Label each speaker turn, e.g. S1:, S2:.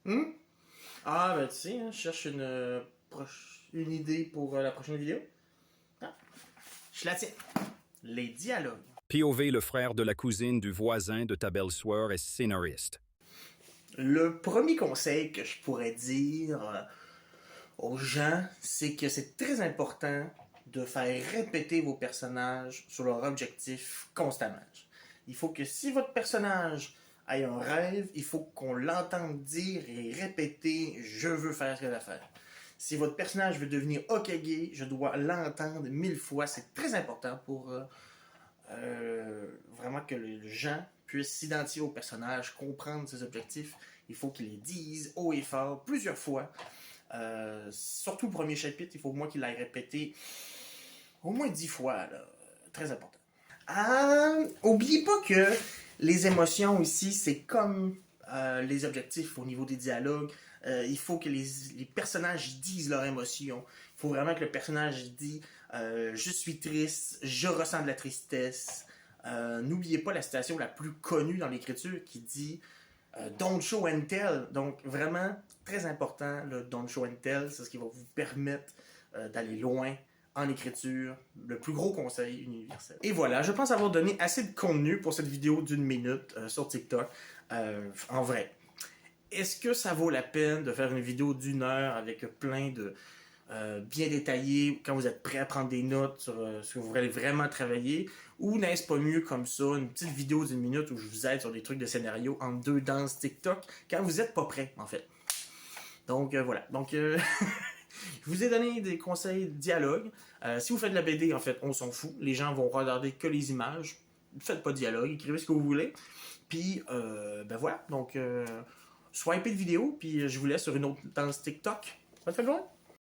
S1: Hmm? Ah, ben tu sais, hein, je cherche une idée pour la prochaine vidéo. Ah, je la tiens. Les dialogues.
S2: POV, le frère de la cousine du voisin de ta belle-sœur, est scénariste.
S1: Le premier conseil que je pourrais dire aux gens, c'est que c'est très important de faire répéter vos personnages sur leur objectif constamment. Il faut que si votre personnage a un rêve, il faut qu'on l'entende dire et répéter « je veux faire ce qu'il a à faire ». Si votre personnage veut devenir Hokage, je dois l'entendre 1000 fois. C'est très important pour vraiment que les gens puissent s'identifier au personnage, comprendre ses objectifs. Il faut qu'ils les disent haut et fort plusieurs fois. Surtout le premier chapitre, il faut au moins qu'il l'aille répété au moins 10 fois. Là. Très important. Oubliez pas que les émotions ici, c'est comme les objectifs au niveau des dialogues. Il faut que les personnages disent leurs émotions. Il faut vraiment que le personnage dise je suis triste, je ressens de la tristesse. N'oubliez pas la citation la plus connue dans l'écriture qui dit don't show and tell. Donc vraiment très important le don't show and tell, c'est ce qui va vous permettre d'aller loin en écriture, le plus gros conseil universel. Et voilà, je pense avoir donné assez de contenu pour cette vidéo d'1 minute sur TikTok. En vrai, est-ce que ça vaut la peine de faire une vidéo d'1 heure avec plein de bien détaillé quand vous êtes prêt à prendre des notes sur ce que vous voulez vraiment travailler, ou n'est-ce pas mieux comme ça, une petite vidéo d'1 minute où je vous aide sur des trucs de scénario en 2 danses TikTok quand vous n'êtes pas prêt en fait. Donc voilà, donc je vous ai donné des conseils de dialogue. Si vous faites de la BD, en fait, on s'en fout. Les gens vont regarder que les images. Faites pas de dialogue, écrivez ce que vous voulez. Puis, ben voilà. Donc, swipez de vidéo, puis je vous laisse sur une autre danse TikTok. Ça fait loin?